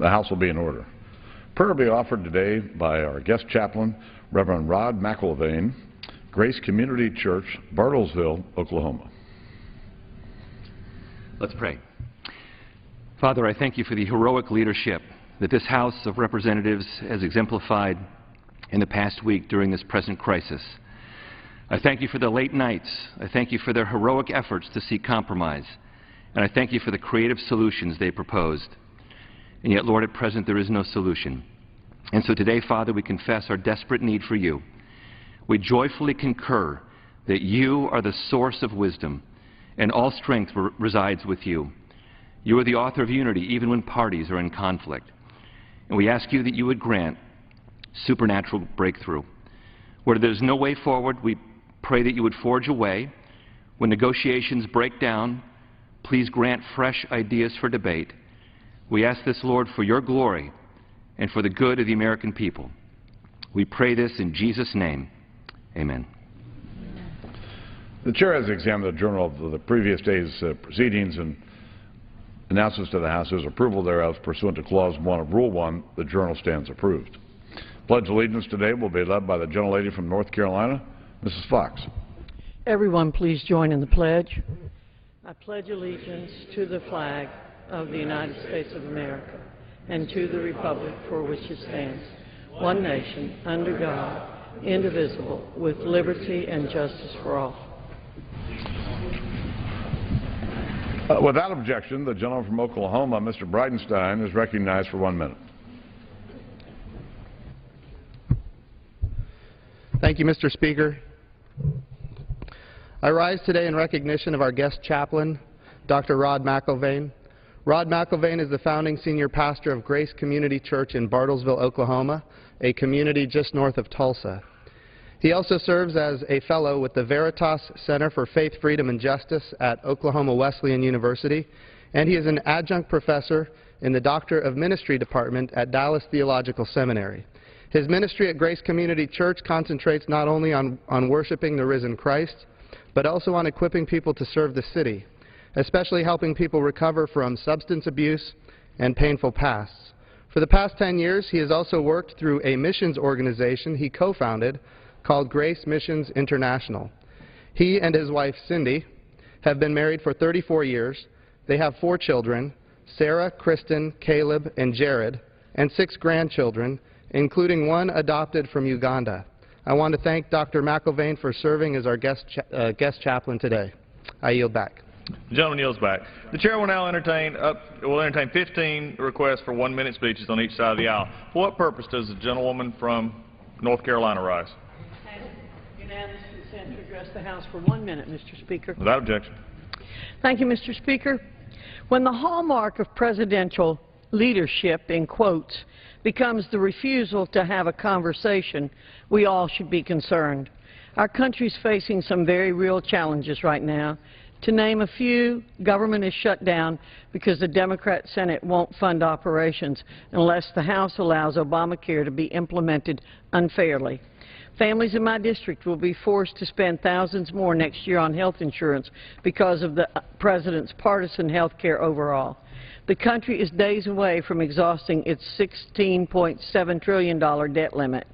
The House will be in order. Prayer will be offered today by our guest chaplain, Reverend Rod McIlvaine, Grace Community Church, Bartlesville, Oklahoma. Let's pray. Father, I thank you for the heroic leadership that this House of Representatives has exemplified in the past week during this present crisis. I thank you for the late nights. I thank you for their heroic efforts to seek compromise. And I thank you for the creative solutions they proposed. And yet, Lord, at present there is no solution. And so today, Father, we confess our desperate need for you. We joyfully concur that you are the source of wisdom, and all strength resides with you. You are the author of unity even when parties are in conflict. And we ask you that you would grant supernatural breakthrough. Where there's no way forward, we pray that you would forge a way. When negotiations break down, please grant fresh ideas for debate. We ask this, Lord, for your glory and for the good of the American people. We pray this in Jesus' name. Amen. The Chair has examined the journal of the previous day's proceedings and announces to the House his approval thereof pursuant to Clause 1 of Rule 1. The journal stands approved. Pledge allegiance today will be led by the gentlelady from North Carolina, Mrs. Fox. Everyone please join in the pledge. I pledge allegiance to the flag of the United States of America and to the republic for which it stands, one nation, under God, indivisible, with liberty and justice for all. Without objection, the gentleman from Oklahoma, Mr. Bridenstine, is recognized for 1 minute. Thank you, Mr. Speaker. I rise today in recognition of our guest chaplain, Dr. Rod McIlvaine. Rod McIlvaine is the founding senior pastor of Grace Community Church in Bartlesville, Oklahoma, a community just north of Tulsa. He also serves as a fellow with the Veritas Center for Faith, Freedom, and Justice at Oklahoma Wesleyan University, and he is an adjunct professor in the Doctor of Ministry department at Dallas Theological Seminary. His ministry at Grace Community Church concentrates not only on worshiping the risen Christ, but also on equipping people to serve the city, especially helping people recover from substance abuse and painful pasts. For the past 10 years, he has also worked through a missions organization he co-founded called Grace Missions International. He and his wife, Cindy, have been married for 34 years. They have 4 children, Sarah, Kristen, Caleb, and Jared, and 6 grandchildren, including 1 adopted from Uganda. I want to thank Dr. McIlvaine for serving as our guest chaplain today. I yield back. The gentleman yields back. The chair will now entertain 15 requests for 1-minute speeches on each side of the aisle. For what purpose does the gentlewoman from North Carolina rise? Unanimous consent to address the House for 1 minute, Mr. Speaker. Without objection. Thank you, Mr. Speaker. When the hallmark of presidential leadership, in quotes, becomes the refusal to have a conversation, we all should be concerned. Our country is facing some very real challenges right now. To name a few, government is shut down because the Democrat Senate won't fund operations unless the House allows Obamacare to be implemented unfairly. Families in my district will be forced to spend thousands more next year on health insurance because of the President's partisan health care overhaul. The country is days away from exhausting its $16.7 trillion debt limit.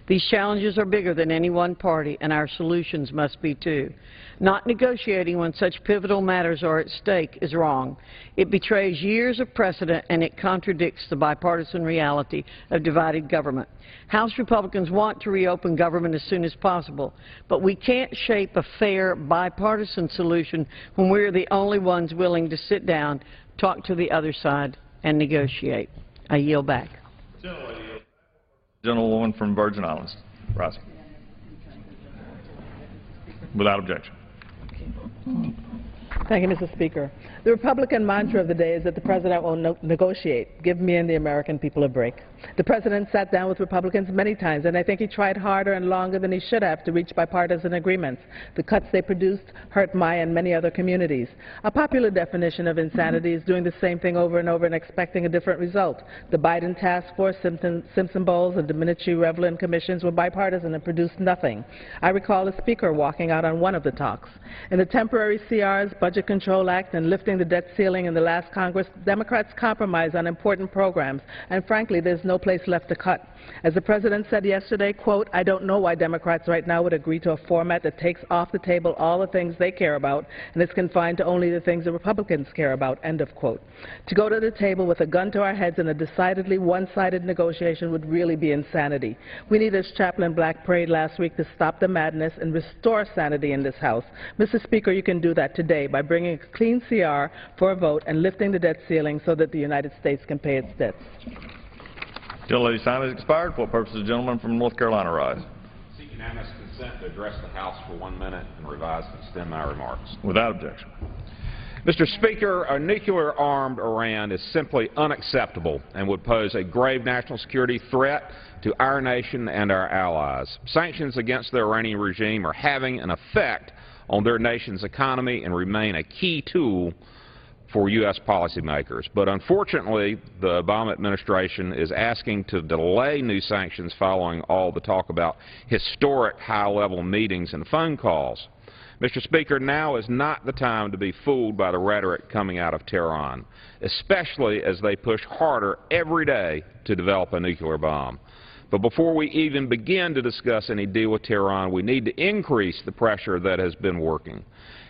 These challenges are bigger than any one party, and our solutions must be too. Not negotiating when such pivotal matters are at stake is wrong. It betrays years of precedent, and it contradicts the bipartisan reality of divided government. House Republicans want to reopen government as soon as possible, but we can't shape a fair bipartisan solution when we're the only ones willing to sit down, talk to the other side, and negotiate. I yield back. Gentlewoman from Virgin Islands. Rise. Without objection. Thank you, Mr. Speaker. The Republican mantra of the day is that the President will negotiate. Give me and the American people a break. The President sat down with Republicans many times, and I think he tried harder and longer than he should have to reach bipartisan agreements. The cuts they produced hurt my and many other communities. A popular definition of insanity is doing the same thing over and over and expecting a different result. The Biden task force, Simpson Bowles, and Domenici-Revlin commissions were bipartisan and produced nothing. I recall the Speaker walking out on one of the talks. In the temporary CR's budget Budget Control Act and lifting the debt ceiling in the last Congress, Democrats compromised on important programs, and frankly, there's no place left to cut. As the President said yesterday, quote, "I don't know why Democrats right now would agree to a format that takes off the table all the things they care about and is confined to only the things the Republicans care about," end of quote. To go to the table with a gun to our heads in a decidedly one-sided negotiation would really be insanity. We need, as Chaplain Black prayed last week, to stop the madness and restore sanity in this House. Mr. Speaker, you can do that today by bringing a clean CR for a vote and lifting the debt ceiling so that the United States can pay its debts. Gentlelady's time has expired. For what purpose does the gentleman from North Carolina rise? Seek unanimous consent to address the House for 1 minute and revise and extend my remarks. Without objection. Mr. Speaker, a nuclear-armed Iran is simply unacceptable and would pose a grave national security threat to our nation and our allies. Sanctions against the Iranian regime are having an effect on their nation's economy and remain a key tool for U.S. policymakers. But unfortunately, the Obama administration is asking to delay new sanctions following all the talk about historic high-level meetings and phone calls. Mr. Speaker, now is not the time to be fooled by the rhetoric coming out of Tehran, especially as they push harder every day to develop a nuclear bomb. But before we even begin to discuss any deal with Tehran, we need to increase the pressure that has been working.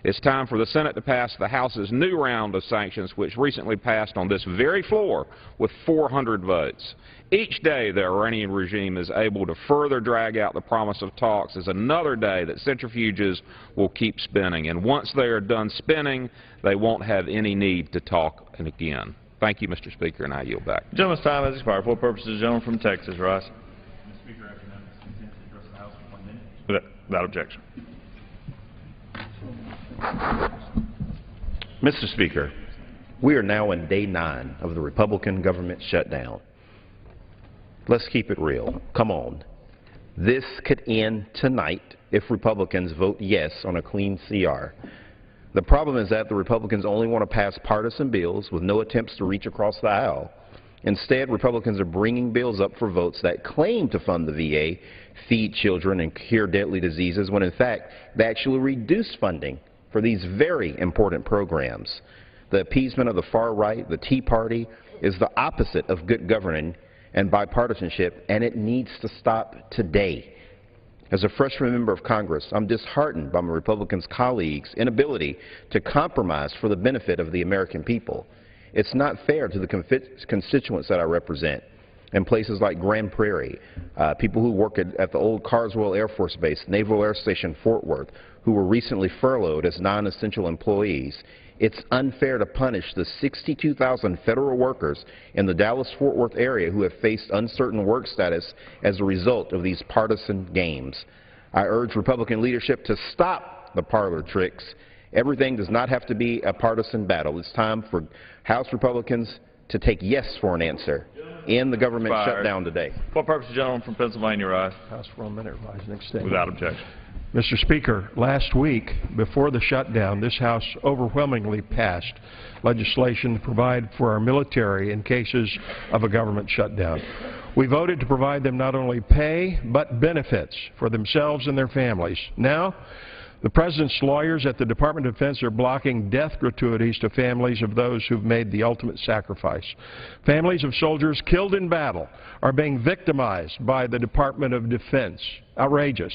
It's time for the Senate to pass the House's new round of sanctions, which recently passed on this very floor with 400 votes. Each day the Iranian regime is able to further drag out the promise of talks is another day that centrifuges will keep spinning. And once they are done spinning, they won't have any need to talk again. Thank you, Mr. Speaker, and I yield back. The gentleman's time has expired. For what purpose does the gentleman from Texas rise? Mr. Speaker, I have unanimous consent to address the House for 1 minute. Without objection. Mr. Speaker, we are now in day 9 of the Republican government shutdown. Let's keep it real. Come on. This could end tonight if Republicans vote yes on a clean CR. The problem is that the Republicans only want to pass partisan bills with no attempts to reach across the aisle. Instead, Republicans are bringing bills up for votes that claim to fund the VA, feed children, and cure deadly diseases, when in fact they actually reduce funding for these very important programs. The appeasement of the far right, the Tea Party, is the opposite of good governing and bipartisanship, and it needs to stop today. As a freshman member of Congress, I'm disheartened by my Republican colleagues' inability to compromise for the benefit of the American people. It's not fair to the constituents that I represent in places like Grand Prairie, people who work at the old Carswell Air Force Base, Naval Air Station Fort Worth, who were recently furloughed as non-essential employees. It's unfair to punish the 62,000 federal workers in the Dallas-Fort Worth area who have faced uncertain work status as a result of these partisan games. I urge Republican leadership to stop the parlor tricks. Everything does not have to be a partisan battle. It's time for House Republicans to take yes for an answer in the government shutdown today. For what purpose does the gentleman from Pennsylvania rise? House for 1 minute, rise and extend. Without objection. Mr. Speaker, last week, before the shutdown, this House overwhelmingly passed legislation to provide for our military in cases of a government shutdown. We voted to provide them not only pay, but benefits for themselves and their families. Now, the President's lawyers at the Department of Defense are blocking death gratuities to families of those who've made the ultimate sacrifice. Families of soldiers killed in battle are being victimized by the Department of Defense. Outrageous.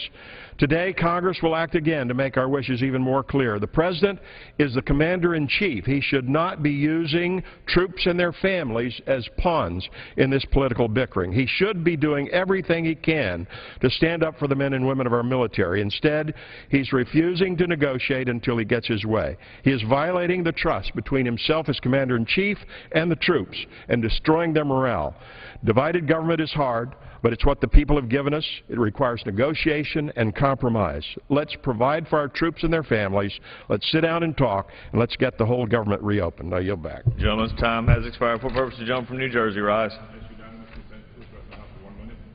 Today, Congress will act again to make our wishes even more clear. The President is the Commander-in-Chief. He should not be using troops and their families as pawns in this political bickering. He should be doing everything he can to stand up for the men and women of our military. Instead, he's refusing to negotiate until he gets his way. He is violating the trust between himself as Commander-in-Chief and the troops and destroying their morale. Divided government is hard, but it's what the people have given us. It requires negotiation and compromise. Let's provide for our troops and their families. Let's sit down and talk, and let's get the whole government reopened. I yield back. The gentleman's time has expired. For purpose to jump from New Jersey, rise.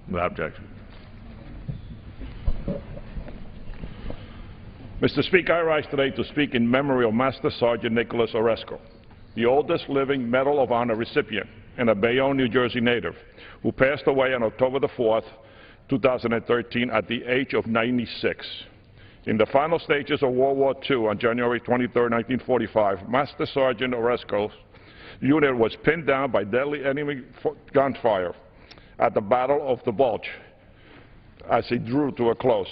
Without objection. Mr. Speaker, I rise today to speak in memory of Master Sergeant Nicholas Oresco, the oldest living Medal of Honor recipient and a Bayonne, New Jersey native, who passed away on October the 4th, 2013 at the age of 96. In the final stages of World War II, on January 23, 1945, Master Sergeant Orozco's unit was pinned down by deadly enemy gunfire at the Battle of the Bulge as he drew to a close.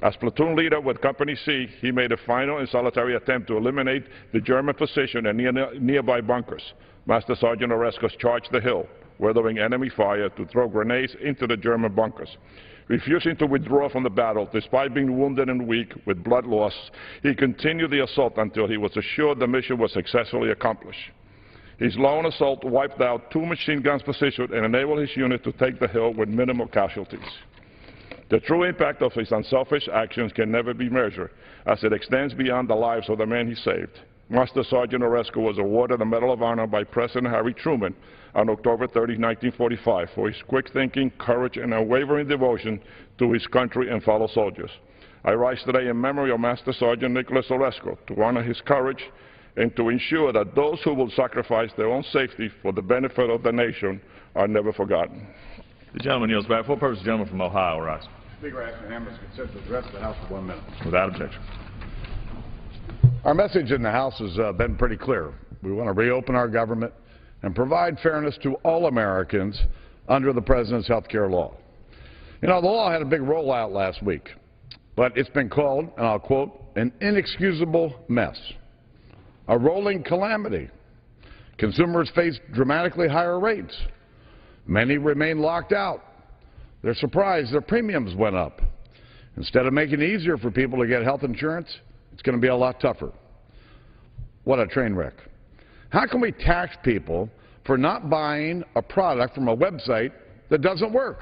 As platoon leader with Company C, he made a final and solitary attempt to eliminate the German position and nearby bunkers. Master Sergeant Orozco charged the hill, weathering enemy fire to throw grenades into the German bunkers. Refusing to withdraw from the battle, despite being wounded and weak with blood loss, he continued the assault until he was assured the mission was successfully accomplished. His lone assault wiped out 2 machine guns positioned and enabled his unit to take the hill with minimal casualties. The true impact of his unselfish actions can never be measured, as it extends beyond the lives of the men he saved. Master Sergeant Orozco was awarded the Medal of Honor by President Harry Truman on October 30, 1945, for his quick thinking, courage, and unwavering devotion to his country and fellow soldiers. I rise today in memory of Master Sergeant Nicholas Orozco to honor his courage and to ensure that those who will sacrifice their own safety for the benefit of the nation are never forgotten. The gentleman yields back. For what purpose, the gentleman from Ohio rise? Speaker, I ask unanimous consent to address the House for 1 minute. Without objection. Our message in the House has been pretty clear. We want to reopen our government and provide fairness to all Americans under the President's health care law. You know, the law had a big rollout last week, but it's been called, and I'll quote, an inexcusable mess, a rolling calamity. Consumers face dramatically higher rates. Many remain locked out. They're surprised their premiums went up. Instead of making it easier for people to get health insurance, it's going to be a lot tougher. What a train wreck. How can we tax people for not buying a product from a website that doesn't work?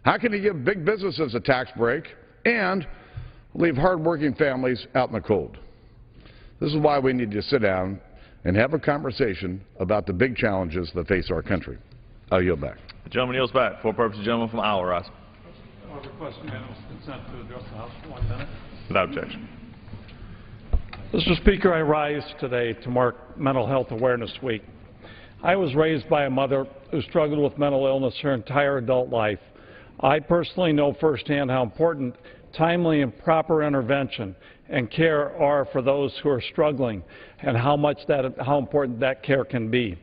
How can you give big businesses a tax break and leave hardworking families out in the cold? This is why we need to sit down and have a conversation about the big challenges that face our country. I'll yield back. The gentleman yields back. For purpose, the gentleman from Iowa rise. I request unanimous consent to address the House for 1 minute. Without objection. Mr. Speaker, I rise today to mark Mental Health Awareness Week. I was raised by a mother who struggled with mental illness her entire adult life. I personally know firsthand how important timely and proper intervention and care are for those who are struggling, and how important that care can be.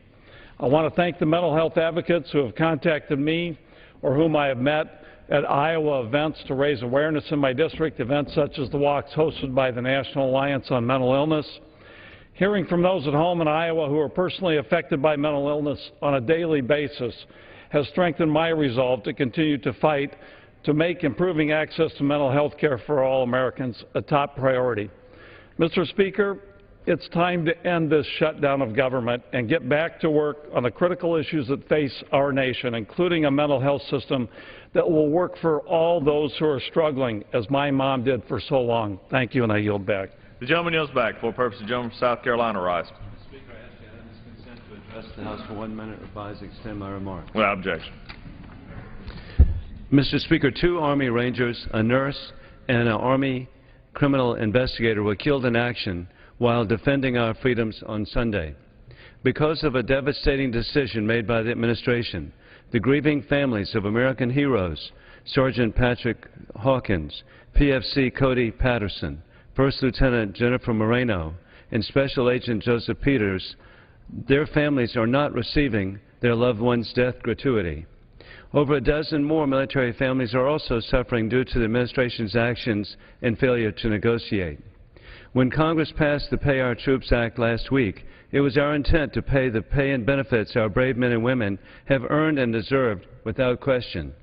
I want to thank the mental health advocates who have contacted me or whom I have met at Iowa events to raise awareness in my district, events such as the walks hosted by the National Alliance on Mental Illness. Hearing from those at home in Iowa who are personally affected by mental illness on a daily basis has strengthened my resolve to continue to fight to make improving access to mental health care for all Americans a top priority. Mr. Speaker, it's time to end this shutdown of government and get back to work on the critical issues that face our nation, including a mental health system that will work for all those who are struggling, as my mom did for so long. Thank you, and I yield back. The gentleman yields back. For purpose, the gentleman from South Carolina rise. Mr. Speaker, I ask unanimous consent to address the House for 1 minute. Revise, extend my remarks. Without objection. Mr. Speaker, 2 Army Rangers, a nurse, and an Army criminal investigator were killed in action while defending our freedoms on Sunday. Because of a devastating decision made by the administration, the grieving families of American heroes, Sergeant Patrick Hawkins, PFC Cody Patterson, First Lieutenant Jennifer Moreno, and Special Agent Joseph Peters, their families are not receiving their loved one's death gratuity. Over a dozen more military families are also suffering due to the administration's actions and failure to negotiate. When Congress passed the Pay Our Troops Act last week, it was our intent to pay the pay and benefits our brave men and women have earned and deserved without question.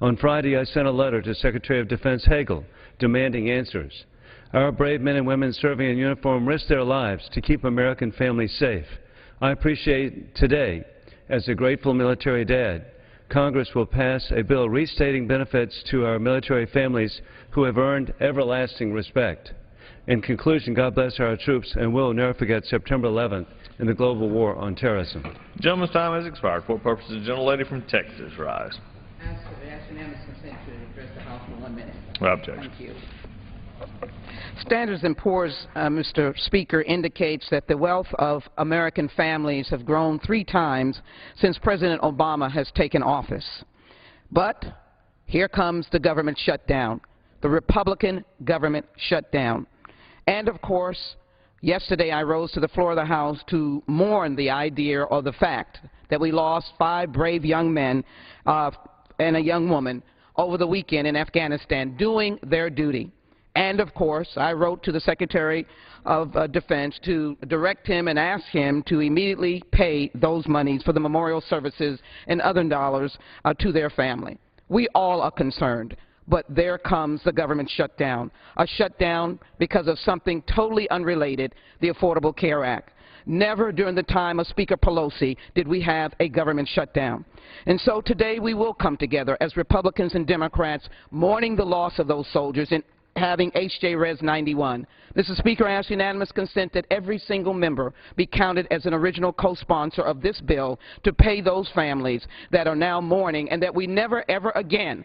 On Friday, I sent a letter to Secretary of Defense Hagel demanding answers. Our brave men and women serving in uniform risk their lives to keep American families safe. I appreciate today, as a grateful military dad, Congress will pass a bill restating benefits to our military families who have earned everlasting respect. In conclusion, God bless our troops, and we'll never forget September 11th and the global war on terrorism. The gentleman's time has expired. For purposes, the gentlelady from Texas rise. Ask unanimous consent to address the House for 1 minute. Without objection. Thank you. Standards & Poor's, Mr. Speaker, indicates that the wealth of American families have grown 3 times since President Obama has taken office. But here comes the government shutdown. the Republican government shutdown. And of course, yesterday I rose to the floor of the House to mourn the idea or the fact that we lost 5 brave young men and a young woman over the weekend in Afghanistan doing their duty. And of course, I wrote to the Secretary of Defense to direct him and ask him to immediately pay those monies for the memorial services and other dollars to their family. We all are concerned, but there comes the government shutdown, a shutdown because of something totally unrelated, the Affordable Care Act. Never during the time of Speaker Pelosi did we have a government shutdown. And so today we will come together as Republicans and Democrats mourning the loss of those soldiers and having H.J. Res. 91. Mr. Speaker, I ask unanimous consent that every single member be counted as an original co-sponsor of this bill to pay those families that are now mourning, and that we never, ever again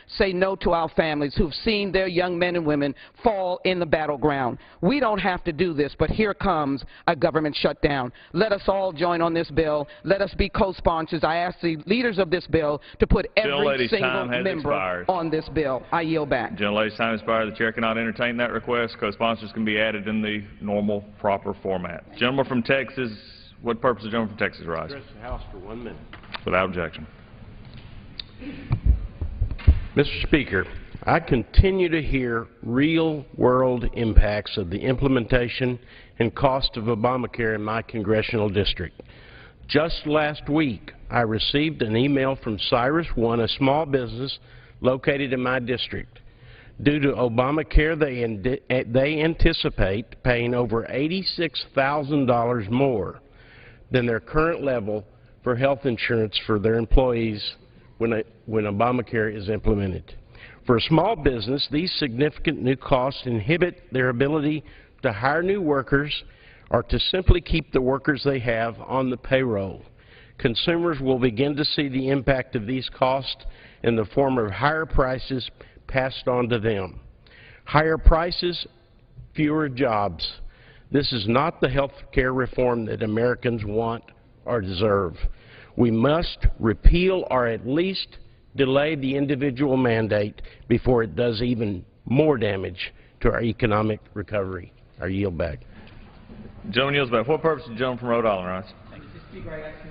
say no to our families who've seen their young men and women fall in the battleground. We don't have to do this, but here comes a government shutdown. Let us all join on this bill. Let us be co-sponsors. I ask the leaders of this bill to put every single member on this bill. I yield back. Gentlelady's time has expired. The chair cannot entertain that request. Co-sponsors can be added in the normal, proper format. Gentleman from Texas, what purpose does the gentleman from Texas rise? Address the House for 1 minute. Without objection. Mr. Speaker, I continue to hear real-world impacts of the implementation and cost of Obamacare in my congressional district. Just last week, I received an email from Cyrus One, a small business located in my district. Due to Obamacare, they anticipate paying over $86,000 more than their current level for health insurance for their employees when Obamacare is implemented. For a small business, these significant new costs inhibit their ability to hire new workers or to simply keep the workers they have on the payroll. Consumers will begin to see the impact of these costs in the form of higher prices passed on to them. Higher prices, fewer jobs. This is not the health care reform that Americans want or deserve. We must repeal or at least delay the individual mandate before it does even more damage to our economic recovery. I yield back. Gentleman yields back. For what purpose does the gentleman from Rhode Island rise? Thank you, Mr. Speaker. I ask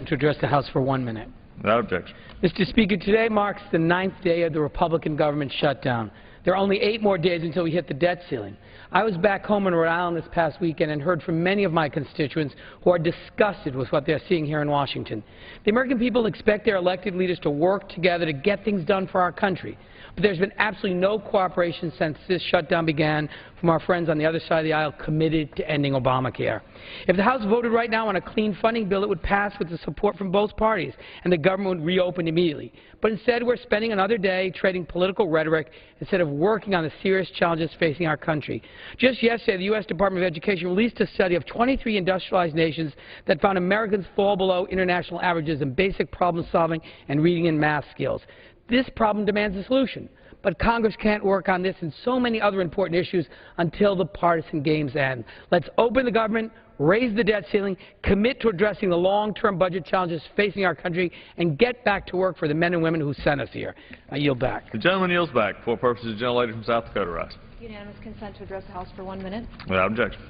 you to address the House for 1 minute. Without objection. Mr. Speaker, today marks the 9th day of the Republican government shutdown. There are only 8 more days until we hit the debt ceiling. I was back home in Rhode Island this past weekend and heard from many of my constituents who are disgusted with what they're seeing here in Washington. The American people expect their elected leaders to work together to get things done for our country. But there's been absolutely no cooperation since this shutdown began from our friends on the other side of the aisle committed to ending Obamacare. If the House voted right now on a clean funding bill, it would pass with the support from both parties, and the government would reopen immediately. But instead, we're spending another day trading political rhetoric instead of working on the serious challenges facing our country. Just yesterday, the U.S. Department of Education released a study of 23 industrialized nations that found Americans fall below international averages in basic problem solving and reading and math skills. This problem demands a solution, but Congress can't work on this and so many other important issues until the partisan games end. Let's open the government, raise the debt ceiling, commit to addressing the long-term budget challenges facing our country, and get back to work for the men and women who sent us here. I yield back. The gentleman yields back. For purposes, the gentlelady from South Dakota rise. Unanimous consent to address the House for 1 minute. Without objection.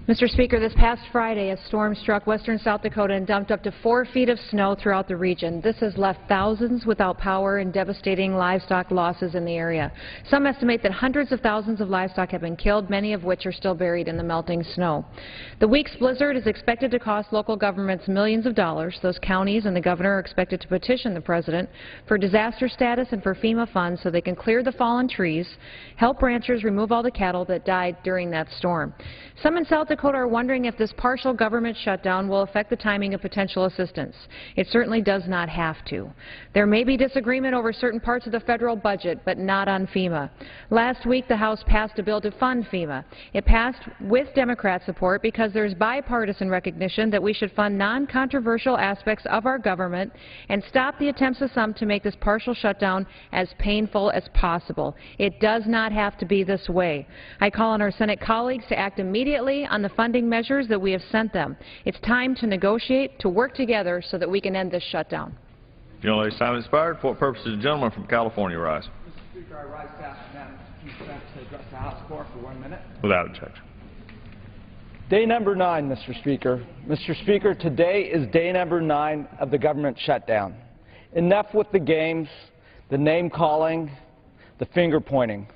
Mr. Speaker, this past Friday, a storm struck western South Dakota and dumped up to 4 feet of snow throughout the region. This has left thousands without power and devastating livestock losses in the area. Some estimate that hundreds of thousands of livestock have been killed, many of which are still buried in the melting snow. The week's blizzard is expected to cost local governments millions of dollars. Those counties and the governor are expected to petition the president for disaster status and for FEMA funds so they can clear the fallen trees, help ranchers remove all the cattle that died during that storm. Some in South Dakota are wondering if this partial government shutdown will affect the timing of potential assistance. It certainly does not have to. There may be disagreement over certain parts of the federal budget, but not on FEMA. Last week, the House passed a bill to fund FEMA. It passed with Democrat support because there's bipartisan recognition that we should fund non-controversial aspects of our government and stop the attempts of some to make this partial shutdown as painful as possible. It does not have to be this way. I call on our Senate colleagues to act immediately on the funding measures that we have sent them. It's time to negotiate, to work together so that we can end this shutdown. Gentlelady's time has expired. For what purpose does the gentleman from California rise? Mr. Speaker, I rise to ask unanimous consent to address the House floor for 1 minute. Without objection. Day number 9, Mr. Speaker. Mr. Speaker, today is day number 9 of the government shutdown. Enough with the games, the name-calling, the finger-pointing.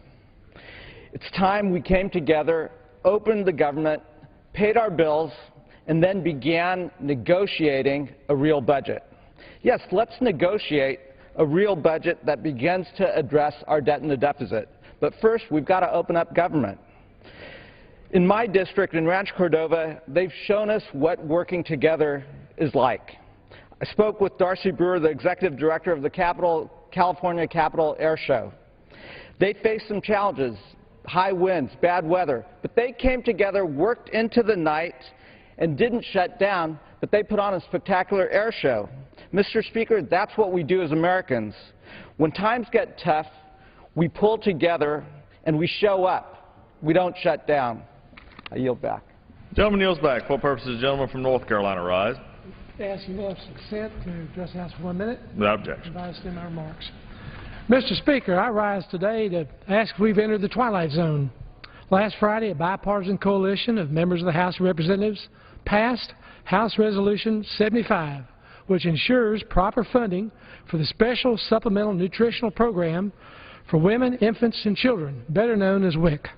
It's time we came together, opened the government, paid our bills, and then began negotiating a real budget. Yes, let's negotiate a real budget that begins to address our debt and the deficit. But first, we've got to open up government. In my district, in Rancho Cordova, they've shown us what working together is like. I spoke with Darcy Brewer, the executive director of the California Capital Air Show. They faced some challenges, high winds, bad weather, but they came together, worked into the night, and didn't shut down, but they put on a spectacular air show. Mr. Speaker, that's what we do as Americans. When times get tough, we pull together and we show up. We don't shut down. I yield back. Gentleman yields back. For what purpose does the gentleman from North Carolina rise? Ask unanimous consent to address the House for 1 minute. Without objection. Advise in my remarks. Mr. Speaker, I rise today to ask if we've entered the twilight zone. Last Friday, a bipartisan coalition of members of the House of Representatives passed House Resolution 75, which ensures proper funding for the Special Supplemental Nutritional Program for Women, Infants, and Children, better known as WIC.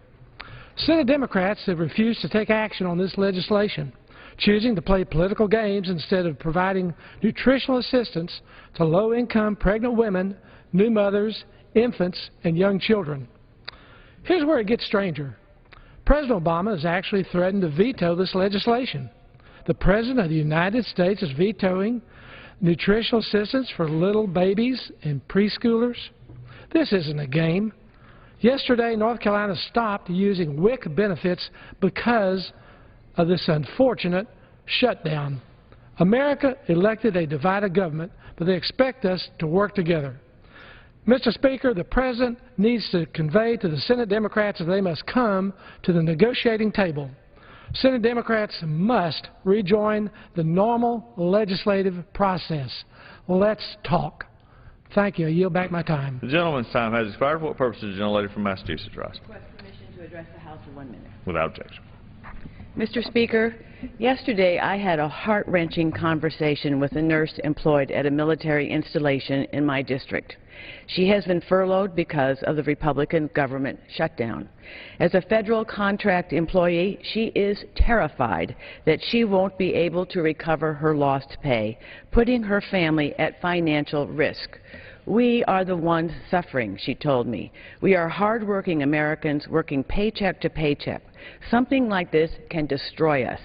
Senate Democrats have refused to take action on this legislation, choosing to play political games instead of providing nutritional assistance to low-income pregnant women, new mothers, infants, and young children. Here's where it gets stranger. President Obama has actually threatened to veto this legislation. The President of the United States is vetoing nutritional assistance for little babies and preschoolers. This isn't a game. Yesterday, North Carolina stopped using WIC benefits because of this unfortunate shutdown. America elected a divided government, but they expect us to work together. Mr. Speaker, the President needs to convey to the Senate Democrats that they must come to the negotiating table. Senate Democrats must rejoin the normal legislative process. Let's talk. Thank you. I yield back my time. The gentleman's time has expired. For what purpose does the gentlelady from Massachusetts rise? Request permission to address the House for 1 minute. Without objection. Mr. Speaker, yesterday I had a heart-wrenching conversation with a nurse employed at a military installation in my district. She has been furloughed because of the Republican government shutdown. As a federal contract employee, she is terrified that she won't be able to recover her lost pay, putting her family at financial risk. We are the ones suffering, she told me. We are hard-working Americans working paycheck to paycheck. Something like this can destroy us.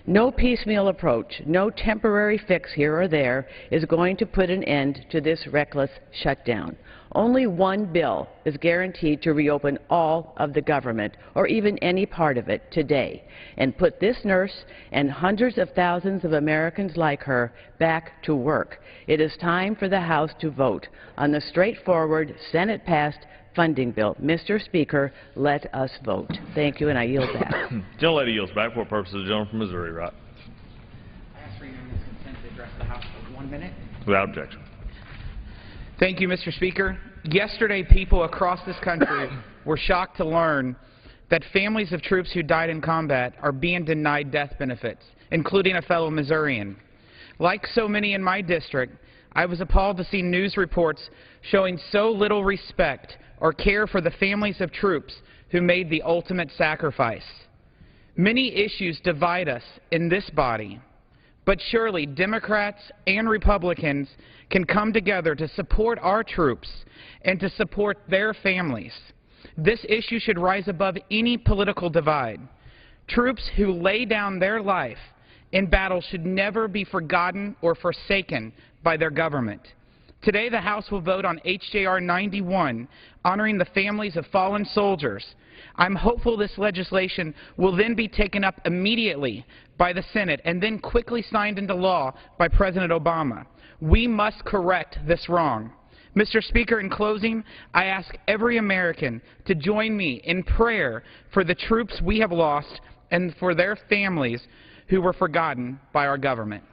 No piecemeal approach, no temporary fix here or there is going to put an end to this reckless shutdown. Only one bill is guaranteed to reopen all of the government, or even any part of it, today, and put this nurse and hundreds of thousands of Americans like her back to work. It is time for the House to vote on the straightforward, Senate-passed funding bill. Mr. Speaker, let us vote. Thank you, and I yield back. Gentlelady yields back. For what purpose does the gentleman from Missouri rise? I ask for unanimous consent to address the House for 1 minute. Without objection. Thank you, Mr. Speaker. Yesterday, people across this country were shocked to learn that families of troops who died in combat are being denied death benefits, including a fellow Missourian. Like so many in my district, I was appalled to see news reports showing so little respect or care for the families of troops who made the ultimate sacrifice. Many issues divide us in this body, but surely Democrats and Republicans can come together to support our troops and to support their families. This issue should rise above any political divide. Troops who lay down their life in battle should never be forgotten or forsaken by their government. Today, the House will vote on H.J.R. 91, honoring the families of fallen soldiers. I'm hopeful this legislation will then be taken up immediately by the Senate and then quickly signed into law by President Obama. We must correct this wrong. Mr. Speaker, in closing, I ask every American to join me in prayer for the troops we have lost and for their families who were forgotten by our government.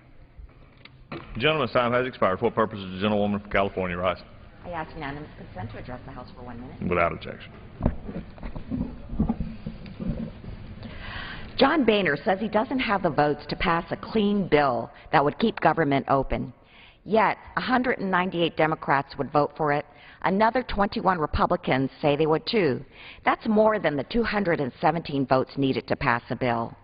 The gentleman's time has expired. For what purpose does the gentlewoman from California rise? I ask unanimous consent to address the House for 1 minute. Without objection. John Boehner says he doesn't have the votes to pass a clean bill that would keep government open. Yet, 198 Democrats would vote for it. Another 21 Republicans say they would too. That's more than the 217 votes needed to pass a bill.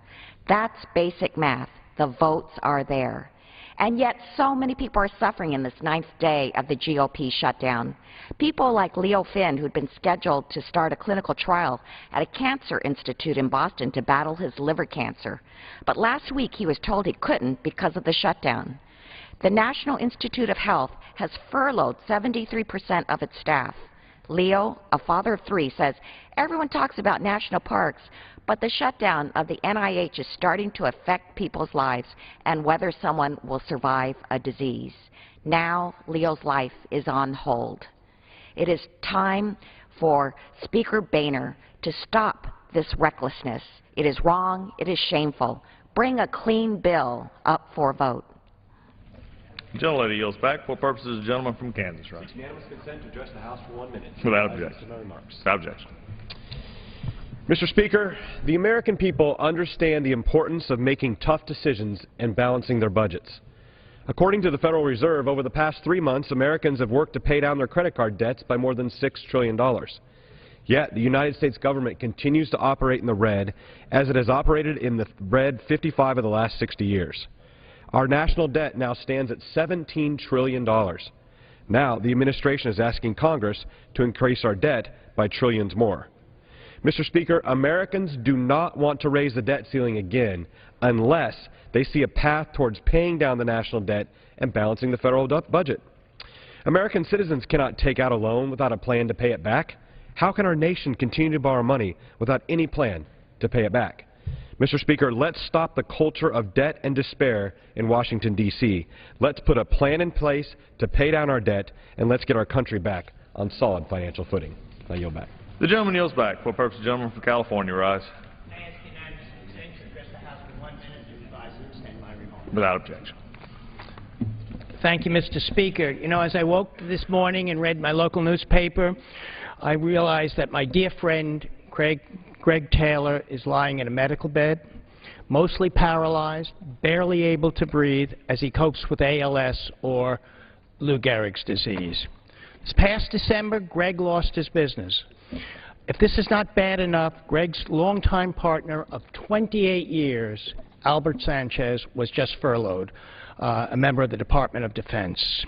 That's basic math. The votes are there. And yet so many people are suffering in this 9th day of the GOP shutdown. People like Leo Finn, who'd been scheduled to start a clinical trial at a cancer institute in Boston to battle his liver cancer. But last week he was told he couldn't because of the shutdown. The National Institute of Health has furloughed 73% of its staff. Leo, a father of 3, says, everyone talks about national parks, but the shutdown of the NIH is starting to affect people's lives and whether someone will survive a disease. Now, Leo's life is on hold. It is time for Speaker Boehner to stop this recklessness. It is wrong. It is shameful. Bring a clean bill up for a vote. The gentlelady yields back. For what purpose does the gentleman from Kansas rise? Unanimous consent to address the House for 1 minute. Without objection. Without objection. Mr. Speaker, the American people understand the importance of making tough decisions and balancing their budgets. According to the Federal Reserve, over the past 3 months, Americans have worked to pay down their credit card debts by more than $6 trillion. Yet, the United States government continues to operate in the red, as it has operated in the red 55 of the last 60 years. Our national debt now stands at $17 trillion. Now, the administration is asking Congress to increase our debt by trillions more. Mr. Speaker, Americans do not want to raise the debt ceiling again unless they see a path towards paying down the national debt and balancing the federal budget. American citizens cannot take out a loan without a plan to pay it back. How can our nation continue to borrow money without any plan to pay it back? Mr. Speaker, let's stop the culture of debt and despair in Washington, D.C. Let's put a plan in place to pay down our debt, and let's get our country back on solid financial footing. I yield back. The gentleman yields back. For what purpose the gentleman from California rise? I ask unanimous consent to address the House for 1 minute and advise to extend my remarks. Without objection. Thank you, Mr. Speaker. You know, as I woke this morning and read my local newspaper, I realized that my dear friend Greg Taylor is lying in a medical bed, mostly paralyzed, barely able to breathe as he copes with ALS or Lou Gehrig's disease. This past December, Greg lost his business. If this is not bad enough, Greg's longtime partner of 28 years, Albert Sanchez, was just furloughed, a member of the Department of Defense.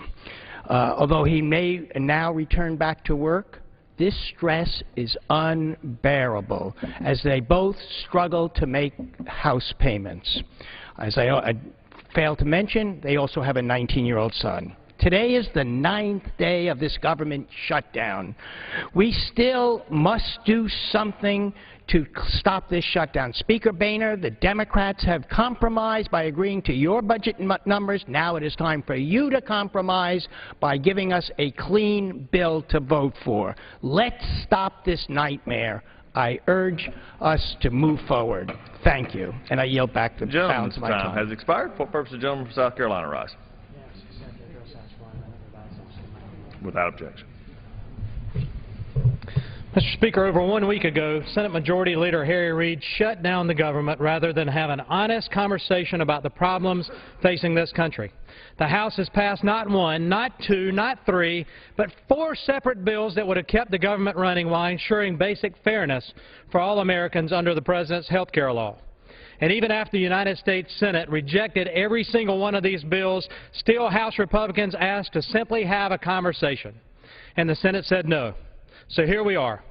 Although he may now return back to work, this stress is unbearable as they both struggle to make house payments. As I failed to mention, they also have a 19-year-old son. Today is the 9th day of this government shutdown. We still must do something to stop this shutdown. Speaker Boehner, the Democrats have compromised by agreeing to your budget numbers. Now it is time for you to compromise by giving us a clean bill to vote for. Let's stop this nightmare. I urge us to move forward. Thank you. And I yield back the balance of my time. Has expired. For what purpose the gentleman from South Carolina rise? Without objection. Mr. Speaker, over 1 week ago, Senate Majority Leader Harry Reid shut down the government rather than have an honest conversation about the problems facing this country. The House has passed not 1, not 2, not 3, but 4 separate bills that would have kept the government running while ensuring basic fairness for all Americans under the President's health care law. And even after the United States Senate rejected every single one of these bills, still House Republicans asked to simply have a conversation. And the Senate said no. So here we are.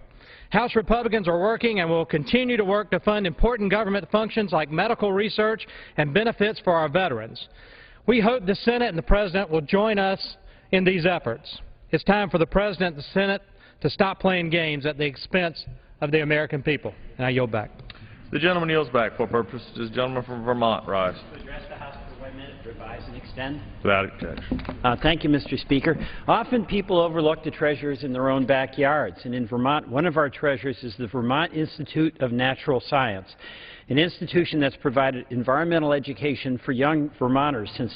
House Republicans are working and will continue to work to fund important government functions like medical research and benefits for our veterans. We hope the Senate and the President will join us in these efforts. It's time for the President and the Senate to stop playing games at the expense of the American people. And I yield back. The gentleman yields back. For what purpose does the gentleman from Vermont rise? To address the House for 1 minute, revise and extend. Without objection. Thank you, Mr. Speaker. Often people overlook the treasures in their own backyards, and in Vermont, one of our treasures is the Vermont Institute of Natural Science, an institution that's provided environmental education for young Vermonters since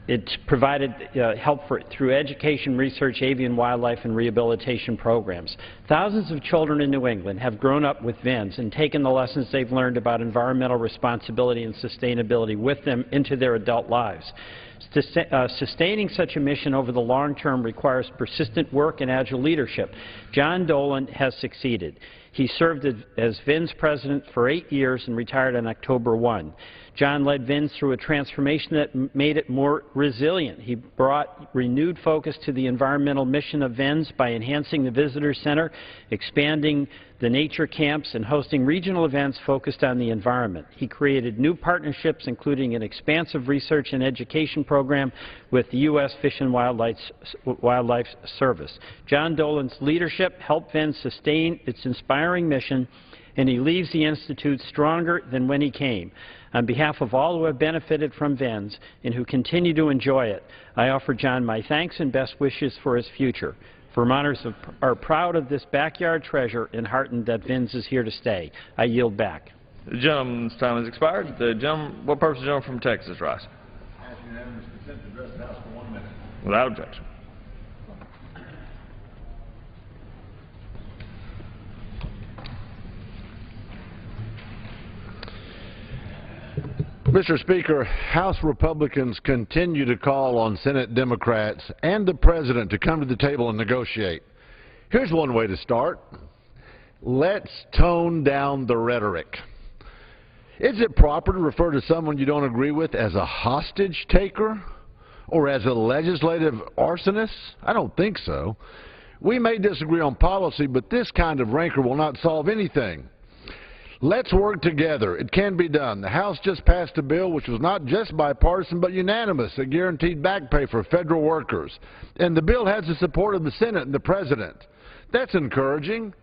It's provided help through education, research, avian wildlife, and rehabilitation programs. Thousands of children in New England have grown up with VINS and taken the lessons they've learned about environmental responsibility and sustainability with them into their adult lives. Sustaining such a mission over the long term requires persistent work and agile leadership. John Dolan has succeeded. He served as VINS president for 8 years and retired on October 1. John led VINS through a transformation that made it more resilient. He brought renewed focus to the environmental mission of VINS by enhancing the visitor center, expanding the nature camps, and hosting regional events focused on the environment. He created new partnerships, including an expansive research and education program with the U.S. Fish and Wildlife Service. John Dolan's leadership helped VINS sustain its inspiring mission, and he leaves the Institute stronger than when he came. On behalf of all who have benefited from VINS and who continue to enjoy it, I offer John my thanks and best wishes for his future. Vermonters are proud of this backyard treasure and heartened that VINS is here to stay. I yield back. The gentleman's time has expired. What purpose is the gentleman from Texas rise? Ask unanimous consent to address the House for 1 minute. Without objection. Mr. Speaker, House Republicans continue to call on Senate Democrats and the President to come to the table and negotiate. Here's one way to start. Let's tone down the rhetoric. Is it proper to refer to someone you don't agree with as a hostage taker or as a legislative arsonist? I don't think so. We may disagree on policy, but this kind of rancor will not solve anything. Let's work together. It can be done. The House just passed a bill which was not just bipartisan but unanimous, a guaranteed back pay for federal workers. And the bill has the support of the Senate and the President. That's encouraging.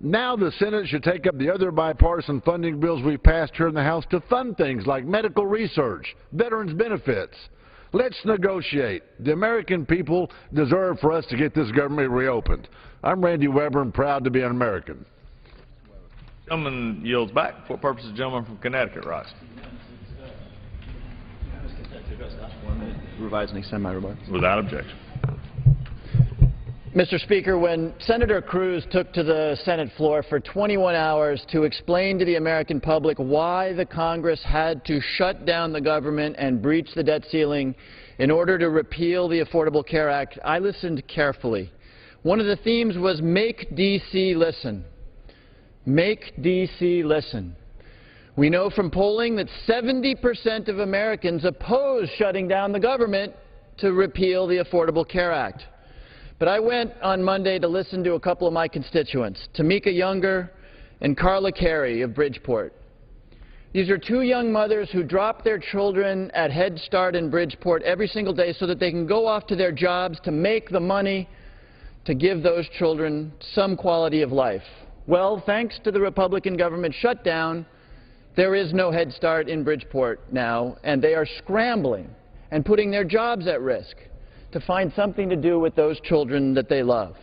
Now the Senate should take up the other bipartisan funding bills we've passed here in the House to fund things like medical research, veterans benefits. Let's negotiate. The American people deserve for us to get this government reopened. I'm Randy Weber and proud to be an American. Gentleman yields back. For what purpose is the gentleman from Connecticut rise? Revise and extend my remarks. Without objection. Mr. Speaker, when Senator Cruz took to the Senate floor for 21 hours to explain to the American public why the Congress had to shut down the government and breach the debt ceiling in order to repeal the Affordable Care Act, I listened carefully. One of the themes was make D.C. listen. Make D.C. listen. We know from polling that 70% of Americans oppose shutting down the government to repeal the Affordable Care Act. But I went on Monday to listen to a couple of my constituents, Tamika Younger and Carla Carey of Bridgeport. These are two young mothers who drop their children at Head Start in Bridgeport every single day so that they can go off to their jobs to make the money to give those children some quality of life. Well, thanks to the Republican government shutdown, there is no Head Start in Bridgeport now, and they are scrambling and putting their jobs at risk to find something to do with those children that they love.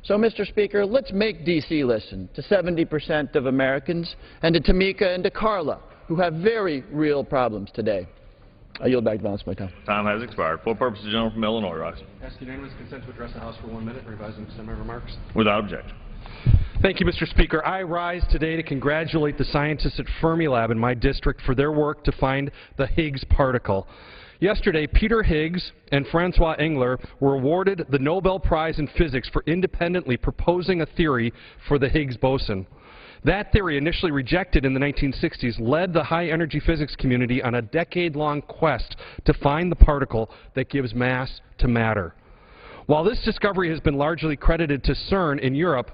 So, Mr. Speaker, let's make D.C. listen to 70% of Americans and to Tamika and to Carla, who have very real problems today. I yield back the balance of my time. Time has expired. For what purpose is the gentleman from Illinois rise? Ask unanimous consent to address the House for 1 minute. Revise and extend my remarks. Without objection. Thank you, Mr. Speaker. I rise today to congratulate the scientists at Fermilab in my district for their work to find the Higgs particle. Yesterday, Peter Higgs and Francois Engler were awarded the Nobel Prize in Physics for independently proposing a theory for the Higgs boson. That theory, initially rejected in the 1960s, led the high-energy physics community on a decade-long quest to find the particle that gives mass to matter. While this discovery has been largely credited to CERN in Europe,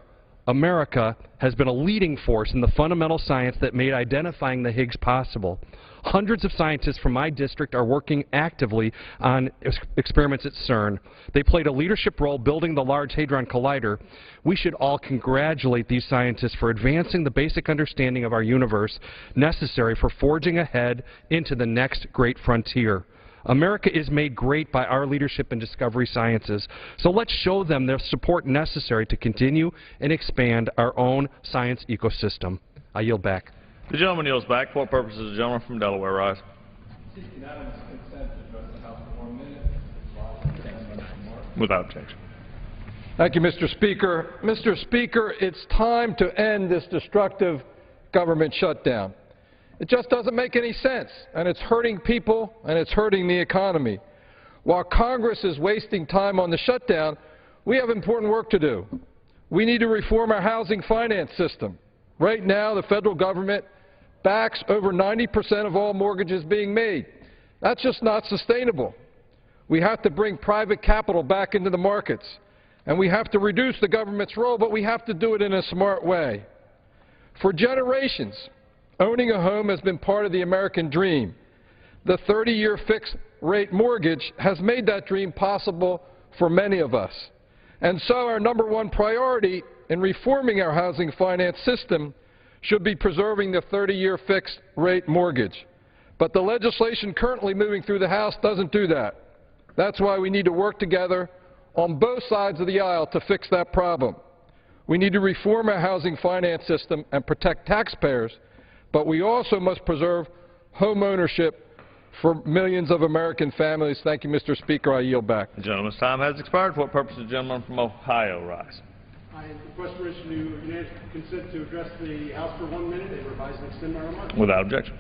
America has been a leading force in the fundamental science that made identifying the Higgs possible. Hundreds of scientists from my district are working actively on experiments at CERN. They played a leadership role building the Large Hadron Collider. We should all congratulate these scientists for advancing the basic understanding of our universe necessary for forging ahead into the next great frontier. America is made great by our leadership in discovery sciences, so let's show them the support necessary to continue and expand our own science ecosystem. I yield back. The gentleman yields back. For what purpose does the gentleman from Delaware rise? Without objection. Thank you, Mr. Speaker. Mr. Speaker, it's time to end this destructive government shutdown. It just doesn't make any sense, and it's hurting people and it's hurting the economy. While Congress is wasting time on the shutdown, we have important work to do. We need to reform our housing finance system. Right now, the federal government backs over 90% of all mortgages being made. That's just not sustainable. We have to bring private capital back into the markets, and we have to reduce the government's role, but we have to do it in a smart way. For generations, owning a home has been part of the American dream. The 30-year fixed-rate mortgage has made that dream possible for many of us. And so our #1 priority in reforming our housing finance system should be preserving the 30-year fixed-rate mortgage. But the legislation currently moving through the House doesn't do that. That's why we need to work together on both sides of the aisle to fix that problem. We need to reform our housing finance system and protect taxpayers, but we also must preserve home ownership for millions of American families. Thank you, Mr. Speaker. I yield back. The gentleman's time has expired. For what purpose does the gentleman from Ohio rise? I request permission to unanimous consent to address the House for 1 minute and revise and extend my remarks. Without objection.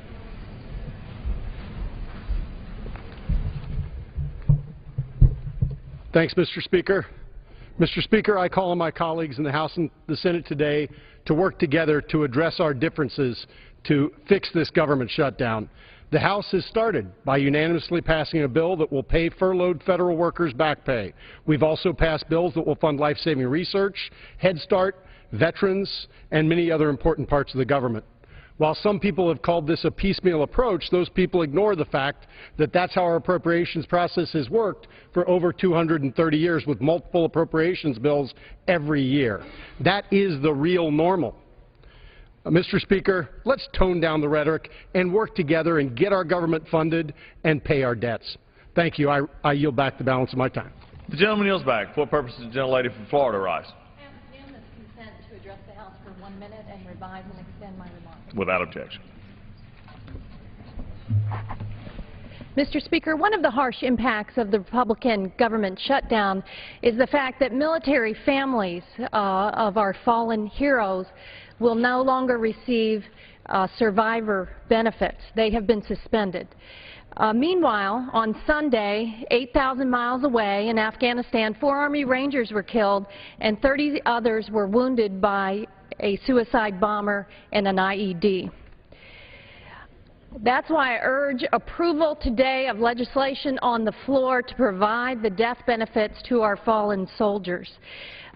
Thanks, Mr. Speaker. Mr. Speaker, I call on my colleagues in the House and the Senate today to work together to address our differences to fix this government shutdown. The House has started by unanimously passing a bill that will pay furloughed federal workers back pay. We've also passed bills that will fund life-saving research, Head Start, veterans, and many other important parts of the government. While some people have called this a piecemeal approach, those people ignore the fact that that's how our appropriations process has worked for over 230 years with multiple appropriations bills every year. That is the real normal. Mr. Speaker, let's tone down the rhetoric and work together and get our government funded and pay our debts. Thank you. I yield back the balance of my time. The gentleman yields back. For what purpose does the gentlelady from Florida rise? Unanimous consent to address the House for 1 minute and revise and extend my remarks. Without objection. Mr. Speaker, one of the harsh impacts of the Republican government shutdown is the fact that military families of our fallen heroes will no longer receive survivor benefits. They have been suspended. Meanwhile, on Sunday, 8,000 miles away in Afghanistan, 4 Army Rangers were killed and 30 others were wounded by a suicide bomber and an IED. That's why I urge approval today of legislation on the floor to provide the death benefits to our fallen soldiers.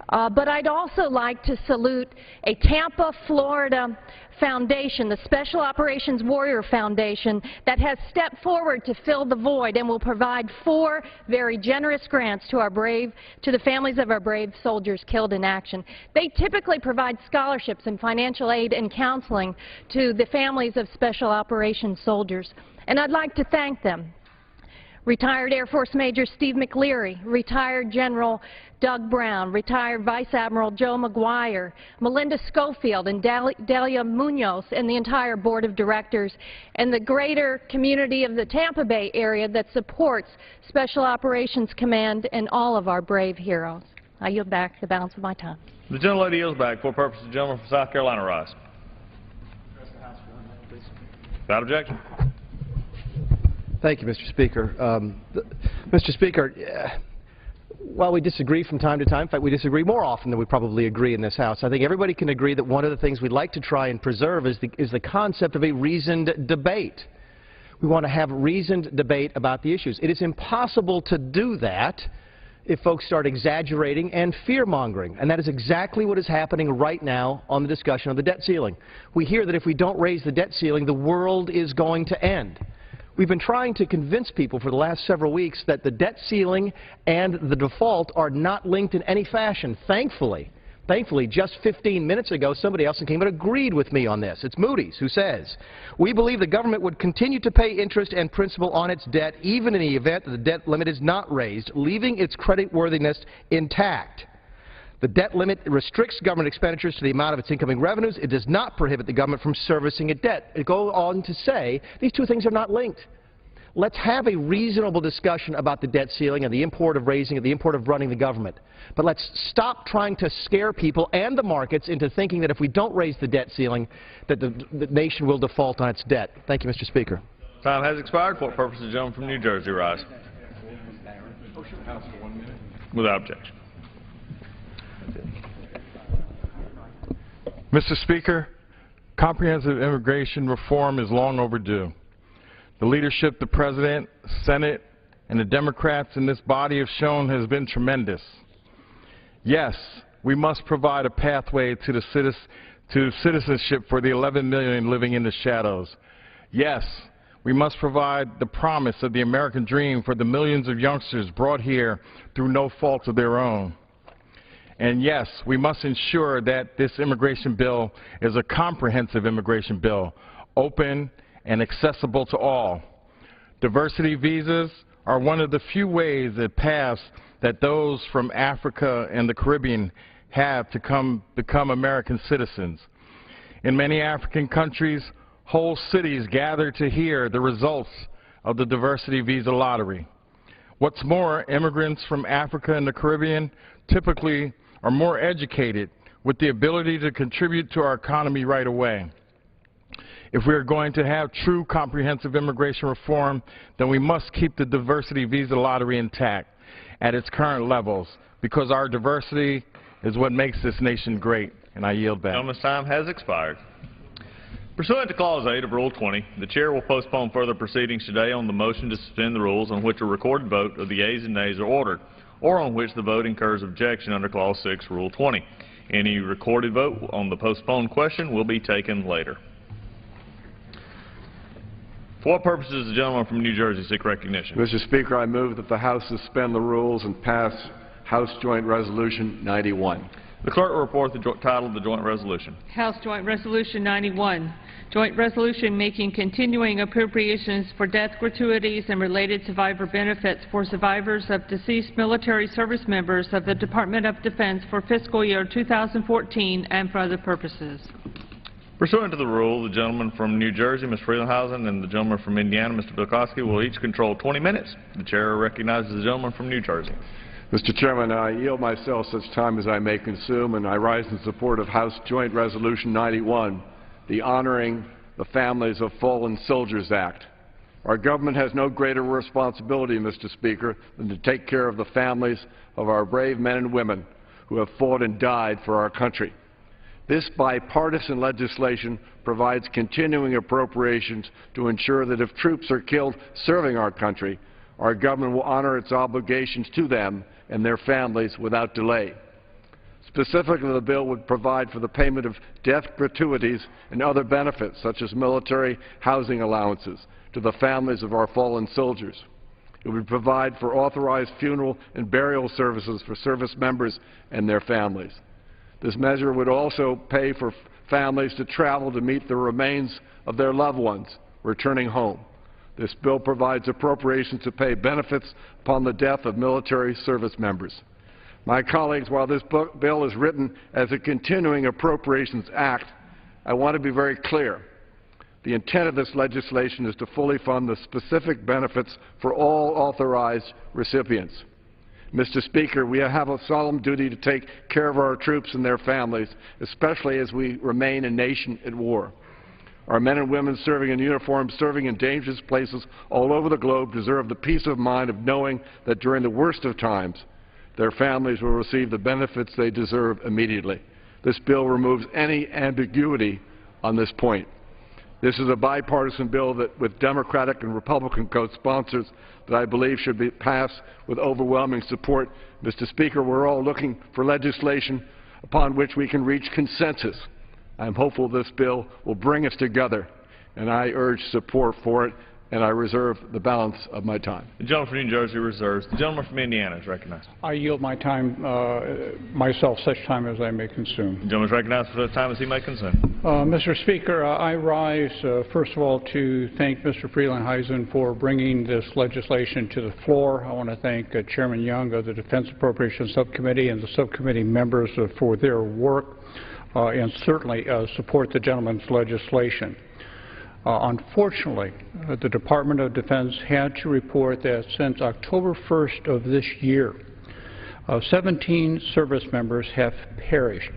But I'd also like to salute a Tampa, Florida foundation, the Special Operations Warrior Foundation, that has stepped forward to fill the void and will provide 4 very generous grants to the families of our brave soldiers killed in action. They typically provide scholarships and financial aid and counseling to the families of Special Operations soldiers, and I'd like to thank them. Retired Air Force Major Steve McLeary, retired General Doug Brown, retired Vice Admiral Joe McGuire, Melinda Schofield and Delia Munoz, and the entire Board of Directors, and the greater community of the Tampa Bay area that supports Special Operations Command and all of our brave heroes. I yield back the balance of my time. The gentlelady yields back. For what purpose does the gentleman from South Carolina rise? Without objection. Thank you, Mr. Speaker. Mr. Speaker, while we disagree from time to time, in fact, we disagree more often than we probably agree in this House, I think everybody can agree that one of the things we'd like to try and preserve is the concept of a reasoned debate. We want to have reasoned debate about the issues. It is impossible to do that if folks start exaggerating and fear-mongering, and that is exactly what is happening right now on the discussion of the debt ceiling. We hear that if we don't raise the debt ceiling, the world is going to end. We've been trying to convince people for the last several weeks that the debt ceiling and the default are not linked in any fashion. Thankfully, just 15 minutes ago, somebody else came and agreed with me on this. It's Moody's who says, "We believe the government would continue to pay interest and principal on its debt even in the event that the debt limit is not raised, leaving its creditworthiness intact." The debt limit restricts government expenditures to the amount of its incoming revenues. It does not prohibit the government from servicing a debt. It goes on to say these two things are not linked. Let's have a reasonable discussion about the debt ceiling and the import of raising it, the import of running the government. But let's stop trying to scare people and the markets into thinking that if we don't raise the debt ceiling, that the nation will default on its debt. Thank you, Mr. Speaker. Time has expired. For what purpose does the gentleman from New Jersey rise? Without objection. Mr. Speaker, comprehensive immigration reform is long overdue. The leadership the President, Senate, and the Democrats in this body have shown has been tremendous. Yes, we must provide a pathway to citizenship for the 11 million living in the shadows. Yes, we must provide the promise of the American dream for the millions of youngsters brought here through no fault of their own. And yes, we must ensure that this immigration bill is a comprehensive immigration bill, open and accessible to all. Diversity visas are one of the few ways that pass that those from Africa and the Caribbean have to become American citizens. In many African countries, whole cities gather to hear the results of the diversity visa lottery. What's more, immigrants from Africa and the Caribbean typically are more educated with the ability to contribute to our economy right away. If we are going to have true comprehensive immigration reform, then we must keep the diversity visa lottery intact at its current levels, because our diversity is what makes this nation great. And I yield back. Gentleman's time has expired. Pursuant to Clause 8 of Rule 20, the Chair will postpone further proceedings today on the motion to suspend the rules on which a recorded vote of the yeas and nays are ordered, or on which the vote incurs objection under Clause 6, Rule 20. Any recorded vote on the postponed question will be taken later. For what purpose does the gentleman from New Jersey seek recognition? Mr. Speaker, I move that the House suspend the rules and pass House Joint Resolution 91. The clerk will report the title of the joint resolution. House Joint Resolution 91, joint resolution making continuing appropriations for death gratuities and related survivor benefits for survivors of deceased military service members of the Department of Defense for fiscal year 2014 and for other purposes. Pursuant to the rule, the gentleman from New Jersey, Ms. Freelandhausen, and the gentleman from Indiana, Mr. Bilkowski, will each control 20 minutes. The Chair recognizes the gentleman from New Jersey. Mr. Chairman, I yield myself such time as I may consume, and I rise in support of House Joint Resolution 91, the Honoring the Families of Fallen Soldiers Act. Our government has no greater responsibility, Mr. Speaker, than to take care of the families of our brave men and women who have fought and died for our country. This bipartisan legislation provides continuing appropriations to ensure that if troops are killed serving our country, our government will honor its obligations to them and their families without delay. Specifically, the bill would provide for the payment of death gratuities and other benefits, such as military housing allowances, to the families of our fallen soldiers. It would provide for authorized funeral and burial services for service members and their families. This measure would also pay for families to travel to meet the remains of their loved ones returning home. This bill provides appropriations to pay benefits upon the death of military service members. My colleagues, while this bill is written as a continuing appropriations act, I want to be very clear. The intent of this legislation is to fully fund the specific benefits for all authorized recipients. Mr. Speaker, we have a solemn duty to take care of our troops and their families, especially as we remain a nation at war. Our men and women serving in uniform, serving in dangerous places all over the globe deserve the peace of mind of knowing that during the worst of times, their families will receive the benefits they deserve immediately. This bill removes any ambiguity on this point. This is a bipartisan bill that, with Democratic and Republican co-sponsors, that I believe should be passed with overwhelming support. Mr. Speaker, we're all looking for legislation upon which we can reach consensus. I'm hopeful this bill will bring us together, and I urge support for it. and I reserve the balance of my time. The gentleman from New Jersey reserves. The gentleman from Indiana is recognized. I yield my time, myself, such time as I may consume. The gentleman is recognized for the time as he may consume. Mr. Speaker, I rise, first of all, to thank Mr. Frelinghuysen for bringing this legislation to the floor. I want to thank Chairman Young of the Defense Appropriations Subcommittee and the subcommittee members for their work, and certainly support the gentleman's legislation. Unfortunately, the Department of Defense had to report that since October 1st of this year, 17 service members have perished,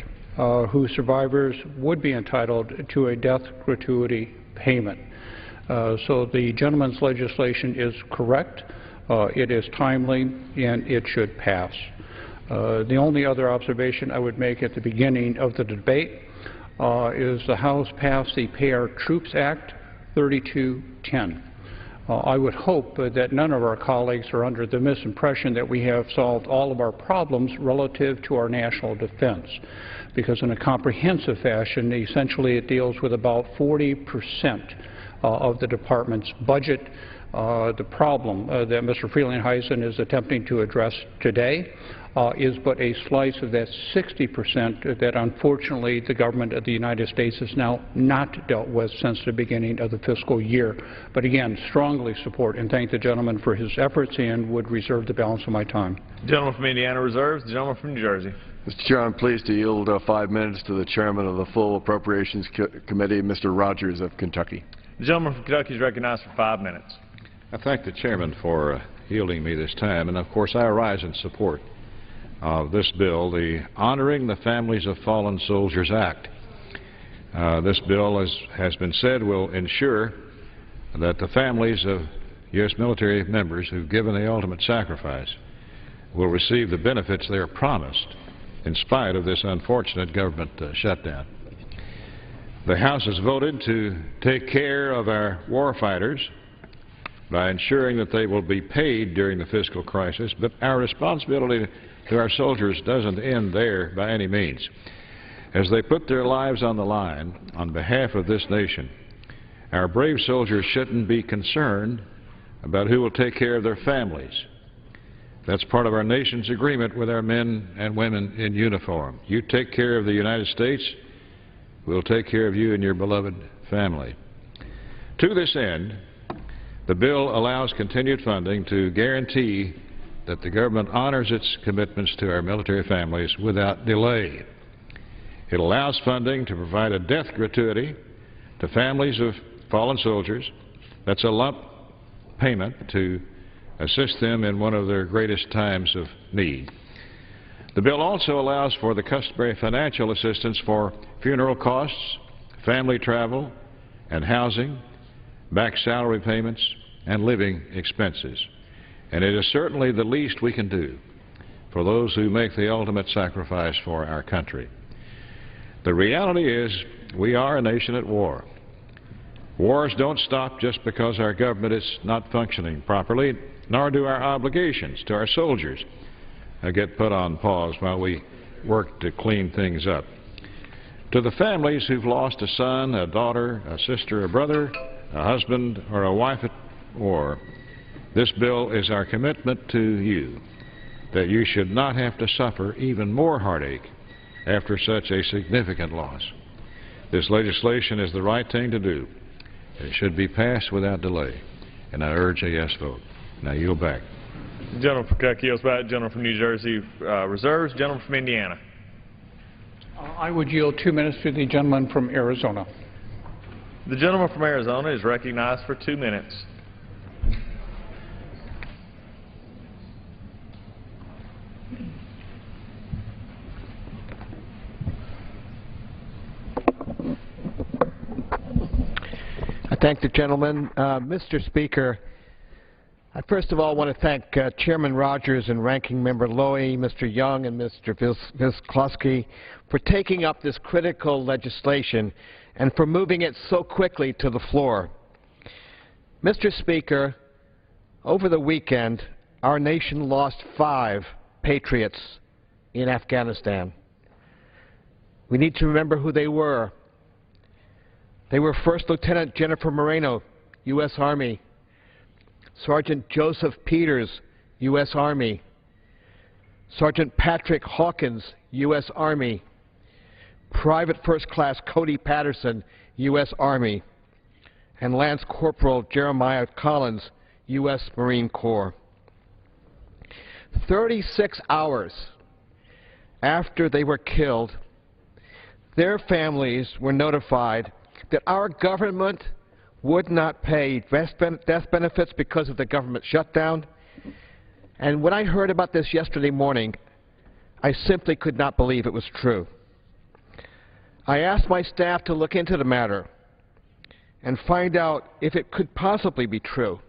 whose survivors would be entitled to a death gratuity payment. So the gentleman's legislation is correct, it is timely, and it should pass. The only other observation I would make at the beginning of the debate is the House passed the Pay Our Troops Act 3210. I would hope that none of our colleagues are under the misimpression that we have solved all of our problems relative to our national defense, because in a comprehensive fashion, essentially it deals with about 40% of the department's budget. The problem that Mr. Frelinghuysen is attempting to address today is but a slice of that 60% that unfortunately the government of the United States has now not dealt with since the beginning of the fiscal year. But again, strongly support and thank the gentleman for his efforts and would reserve the balance of my time. The gentleman from Indiana reserves. The gentleman from New Jersey. Mr. Chair, I'm pleased to yield 5 minutes to the chairman of the full Appropriations Committee, Mr. Rogers of Kentucky. The gentleman from Kentucky is recognized for 5 minutes. I thank the chairman for yielding me this time, and of course I rise in support of this bill, the Honoring the Families of Fallen Soldiers Act. This bill, as has been said, will ensure that the families of U.S. military members who've given the ultimate sacrifice will receive the benefits they are promised in spite of this unfortunate government shutdown. The House has voted to take care of our warfighters by ensuring that they will be paid during the fiscal crisis, but our responsibility to our soldiers doesn't end there by any means. As they put their lives on the line on behalf of this nation, our brave soldiers shouldn't be concerned about who will take care of their families. That's part of our nation's agreement with our men and women in uniform. You take care of the United States, we'll take care of you and your beloved family. To this end, the bill allows continued funding to guarantee that the government honors its commitments to our military families without delay. It allows funding to provide a death gratuity to families of fallen soldiers. That's a lump payment to assist them in one of their greatest times of need. The bill also allows for the customary financial assistance for funeral costs, family travel and housing, back salary payments, and living expenses. And it is certainly the least we can do for those who make the ultimate sacrifice for our country. The reality is we are a nation at war. Wars don't stop just because our government is not functioning properly, nor do our obligations to our soldiers get put on pause while we work to clean things up. To the families who've lost a son, a daughter, a sister, a brother, a husband, or a wife at war, this bill is our commitment to you, that you should not have to suffer even more heartache after such a significant loss. This legislation is the right thing to do. It should be passed without delay, and I urge a yes vote. Now yield back. The gentleman from Kentucky yields back. The gentleman from New Jersey reserves. The gentleman from Indiana. I would yield 2 minutes to the gentleman from Arizona. The gentleman from Arizona is recognized for 2 minutes. I thank the gentleman. Mr. Speaker, I first of all want to thank Chairman Rogers and Ranking Member Lowy, Mr. Young, and Mr. Visklosky for taking up this critical legislation and for moving it so quickly to the floor. Mr. Speaker, over the weekend, our nation lost 5 patriots in Afghanistan. We need to remember who they were. They were First Lieutenant Jennifer Moreno, U.S. Army, Sergeant Joseph Peters, U.S. Army, Sergeant Patrick Hawkins, U.S. Army, Private First Class Cody Patterson, U.S. Army, and Lance Corporal Jeremiah Collins, U.S. Marine Corps. 36 hours after they were killed, their families were notified that our government would not pay death benefits because of the government shutdown. And when I heard about this yesterday morning, I simply could not believe it was true. I asked my staff to look into the matter and find out if it could possibly be true.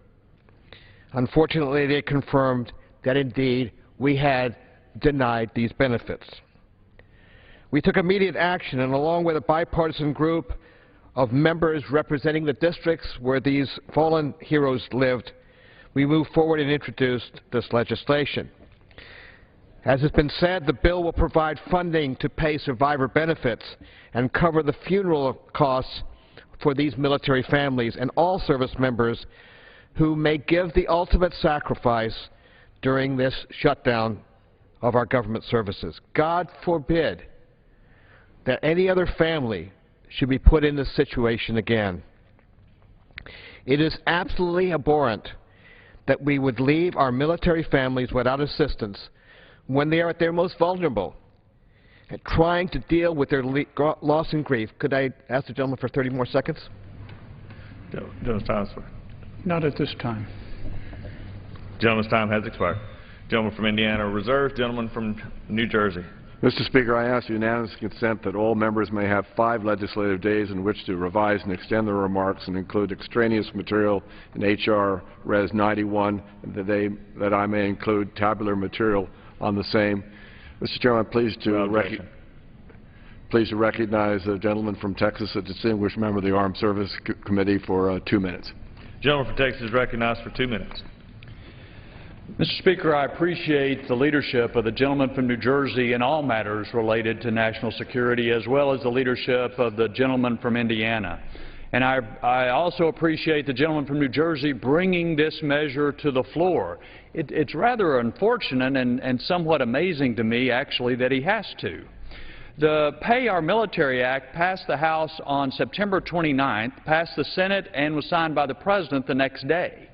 Unfortunately, they confirmed that indeed we had denied these benefits. We took immediate action, and along with a bipartisan group of members representing the districts where these fallen heroes lived, we moved forward and introduced this legislation. As has been said, the bill will provide funding to pay survivor benefits and cover the funeral costs for these military families and all service members who may give the ultimate sacrifice during this shutdown of our government services. God forbid that any other family should be put in this situation again. It is absolutely abhorrent that we would leave our military families without assistance when they are at their most vulnerable and trying to deal with their loss and grief. Could I ask the gentleman for 30 more seconds? Gentleman's time has expired. Not at this time. Gentleman's time has expired. Gentleman from Indiana reserves. Gentleman from New Jersey. Mr. Speaker, I ask unanimous consent that all members may have 5 legislative days in which to revise and extend their remarks and include extraneous material in H.R. Res. 91, and that I may include tabular material on the same. Mr. Chairman, pleased to recognize the gentleman from Texas, a distinguished member of the Armed Services Committee, for 2 minutes. Gentleman from Texas is recognized for 2 minutes. Mr. Speaker, I appreciate the leadership of the gentleman from New Jersey in all matters related to national security, as well as the leadership of the gentleman from Indiana. And I also appreciate the gentleman from New Jersey bringing this measure to the floor. It's rather unfortunate and somewhat amazing to me, actually, that he has to. The Pay Our Military Act passed the House on September 29th, passed the Senate, and was signed by the President the next day.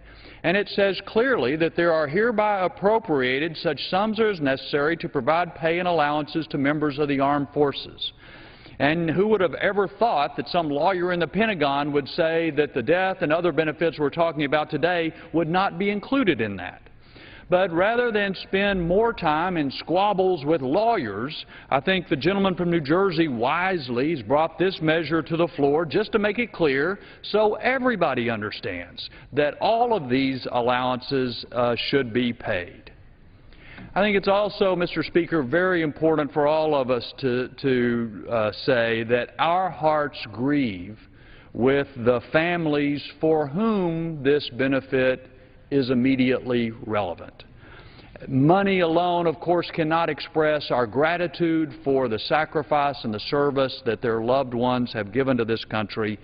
And it says clearly that there are hereby appropriated such sums as necessary to provide pay and allowances to members of the armed forces. And who would have ever thought that some lawyer in the Pentagon would say that the death and other benefits we're talking about today would not be included in that? But rather than spend more time in squabbles with lawyers, I think the gentleman from New Jersey wisely has brought this measure to the floor just to make it clear so everybody understands that all of these allowances should be paid. I think it's also, Mr. Speaker, very important for all of us to say that our hearts grieve with the families for whom this benefit is immediately relevant. Money alone, of course, cannot express our gratitude for the sacrifice and the service that their loved ones have given to this country.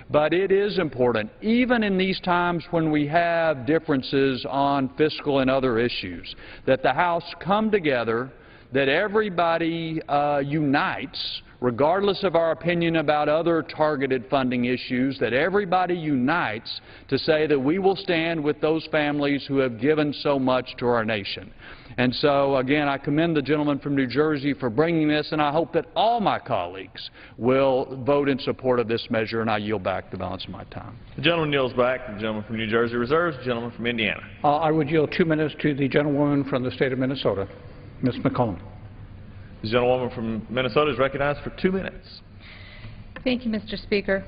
But it is important, even in these times when we have differences on fiscal and other issues, that the House come together, that everybody unites, regardless of our opinion about other targeted funding issues, that everybody unites to say that we will stand with those families who have given so much to our nation. And so, again, I commend the gentleman from New Jersey for bringing this, and I hope that all my colleagues will vote in support of this measure, and I yield back the balance of my time. The gentleman yields back. The gentleman from New Jersey reserves. The gentleman from Indiana. I would yield 2 minutes to the gentlewoman from the state of Minnesota, Ms. McCollum. The gentlewoman from Minnesota is recognized for 2 minutes. Thank you, Mr. Speaker.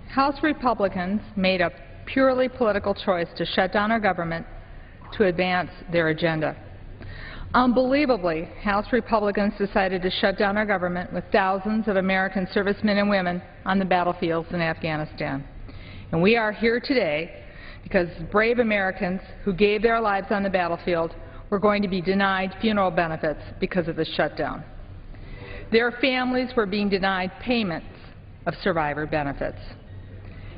House Republicans made a purely political choice to shut down our government to advance their agenda. Unbelievably, House Republicans decided to shut down our government with thousands of American servicemen and women on the battlefields in Afghanistan. And we are here today because brave Americans who gave their lives on the battlefield were going to be denied funeral benefits because of the shutdown. Their families were being denied payments of survivor benefits.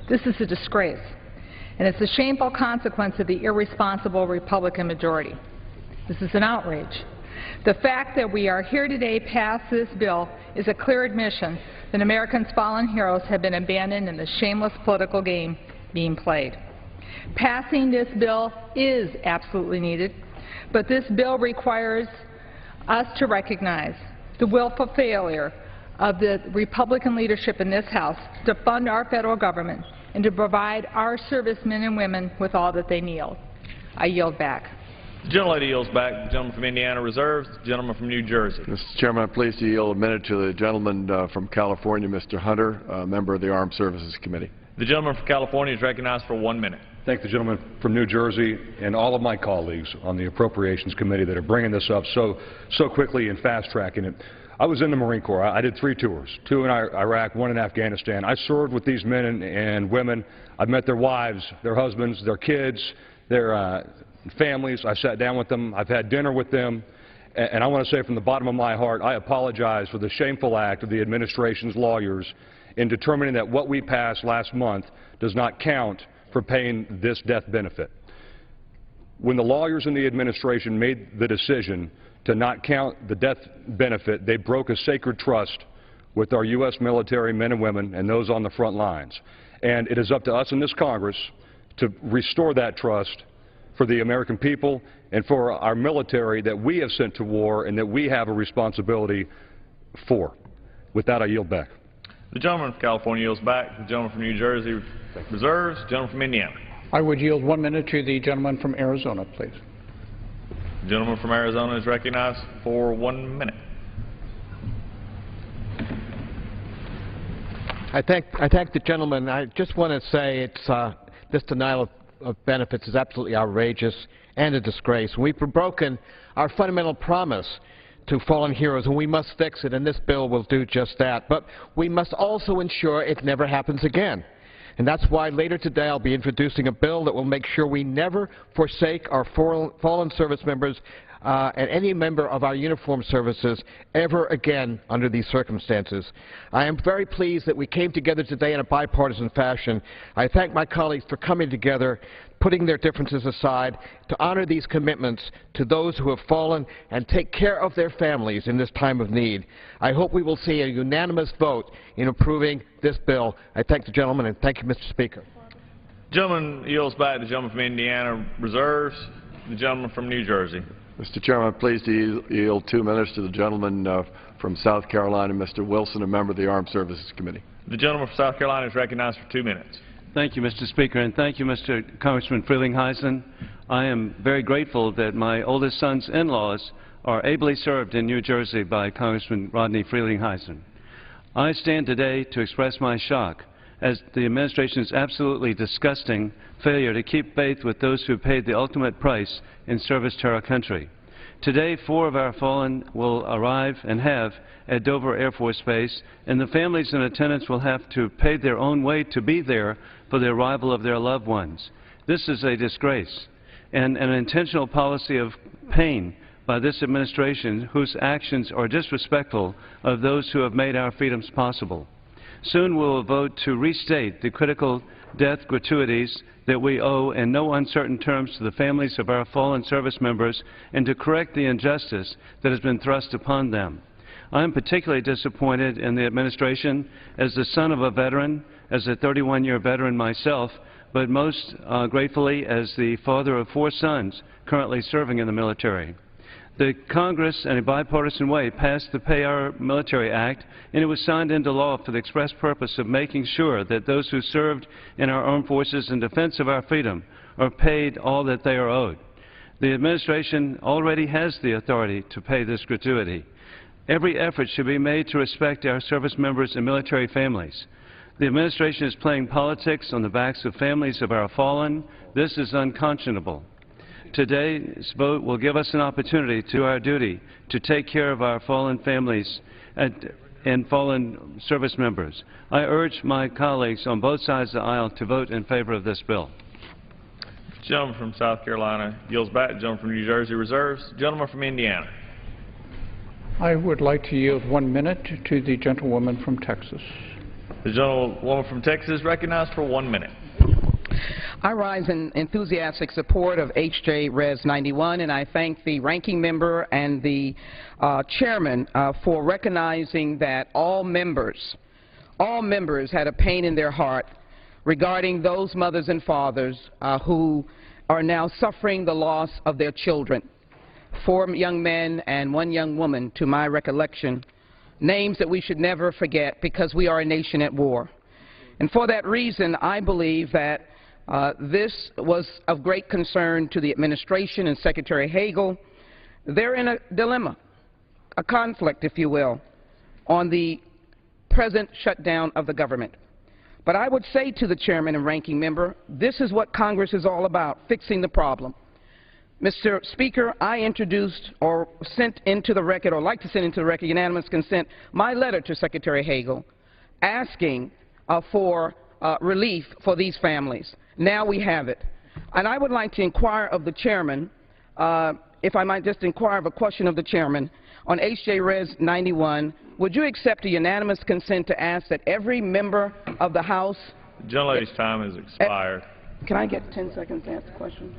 This is a disgrace. and it's a shameful consequence of the irresponsible Republican majority. This is an outrage. The fact that we are here today past this bill is a clear admission that Americans' fallen heroes have been abandoned in the shameless political game being played. Passing this bill is absolutely needed, but this bill requires us to recognize the willful failure of the Republican leadership in this House to fund our federal government and to provide our servicemen and women with all that they need. I yield back. The gentlelady yields back. The gentleman from Indiana reserves. The gentleman from New Jersey. Mr. Chairman, I'm pleased to yield a minute to the gentleman from California, Mr. Hunter, a member of the Armed Services Committee. The gentleman from California is recognized for 1 minute. Thank the gentleman from New Jersey and all of my colleagues on the Appropriations Committee that are bringing this up so quickly and fast-tracking it. I was in the Marine Corps. I did 3 tours, 2 in Iraq, 1 in Afghanistan. I served with these men and women. I've met their wives, their husbands, their kids, their families. I sat down with them. I've had dinner with them. And I want to say from the bottom of my heart, I apologize for the shameful act of the administration's lawyers in determining that what we passed last month does not count for paying this death benefit. When the lawyers in the administration made the decision to not count the death benefit, they broke a sacred trust with our U.S. military men and women and those on the front lines. And it is up to us in this Congress to restore that trust for the American people and for our military that we have sent to war and that we have a responsibility for. With that, I yield back. The gentleman from California yields back. The gentleman from New Jersey reserves. The gentleman from Indiana. I would yield 1 minute to the gentleman from Arizona, please. The gentleman from Arizona is recognized for 1 minute. I thank the gentleman. I just want to say this denial of benefits is absolutely outrageous and a disgrace. We've broken our fundamental promise to fallen heroes, and we must fix it, and this bill will do just that. But we must also ensure it never happens again. And that's why later today I'll be introducing a bill that will make sure we never forsake our fallen service members and any member of our uniformed services ever again under these circumstances. I am very pleased that we came together today in a bipartisan fashion. I thank my colleagues for coming together, putting their differences aside, to honor these commitments to those who have fallen and take care of their families in this time of need. I hope we will see a unanimous vote in approving this bill. I thank the gentleman and thank you, Mr. Speaker. The gentleman yields back. The gentleman from Indiana reserves. The gentleman from New Jersey. Mr. Chairman, I'm pleased to yield 2 minutes to the gentleman from South Carolina, Mr. Wilson, a member of the Armed Services Committee. The gentleman from South Carolina is recognized for 2 minutes. Thank you, Mr. Speaker, and thank you, Mr. Congressman Frelinghuysen. I am very grateful that my oldest son's in-laws are ably served in New Jersey by Congressman Rodney Frelinghuysen. I stand today to express my shock as the administration's absolutely disgusting failure to keep faith with those who paid the ultimate price in service to our country. Today, 4 of our fallen will arrive and have at Dover Air Force Base, and the families and attendants will have to pay their own way to be there for the arrival of their loved ones. This is a disgrace and an intentional policy of pain by this administration whose actions are disrespectful of those who have made our freedoms possible. Soon we will vote to restate the critical death gratuities that we owe in no uncertain terms to the families of our fallen service members and to correct the injustice that has been thrust upon them. I am particularly disappointed in the administration as the son of a veteran, as a 31-year veteran myself, but most gratefully as the father of 4 sons currently serving in the military. The Congress, in a bipartisan way, passed the Pay Our Military Act, and it was signed into law for the express purpose of making sure that those who served in our armed forces in defense of our freedom are paid all that they are owed. The administration already has the authority to pay this gratuity. Every effort should be made to respect our service members and military families. The administration is playing politics on the backs of families of our fallen. This is unconscionable. Today's vote will give us an opportunity to our duty to take care of our fallen families and fallen service members. I urge my colleagues on both sides of the aisle to vote in favor of this bill. The gentleman from South Carolina yields back. The gentleman from New Jersey reserves. The gentleman from Indiana. I would like to yield 1 minute to the gentlewoman from Texas. The gentlewoman from Texas is recognized for 1 minute. I rise in enthusiastic support of H.J. Res. 91, and I thank the ranking member and the chairman for recognizing that all members had a pain in their heart regarding those mothers and fathers who are now suffering the loss of their children. 4 young men and 1 young woman, to my recollection, names that we should never forget because we are a nation at war. And for that reason, I believe that this was of great concern to the administration and Secretary Hagel. They're in a dilemma, a conflict, if you will, on the present shutdown of the government. But I would say to the chairman and ranking member, this is what Congress is all about, fixing the problem. Mr. Speaker, I introduced or sent into the record, or like to send into the record, unanimous consent, my letter to Secretary Hagel asking for relief for these families. Now we have it. And I would like to inquire of the chairman, if I might just inquire of a question of the chairman, on H.J. Res. 91, would you accept a unanimous consent to ask that every member of the House... The gentlelady's time has expired. Can I get 10 seconds to ask the question?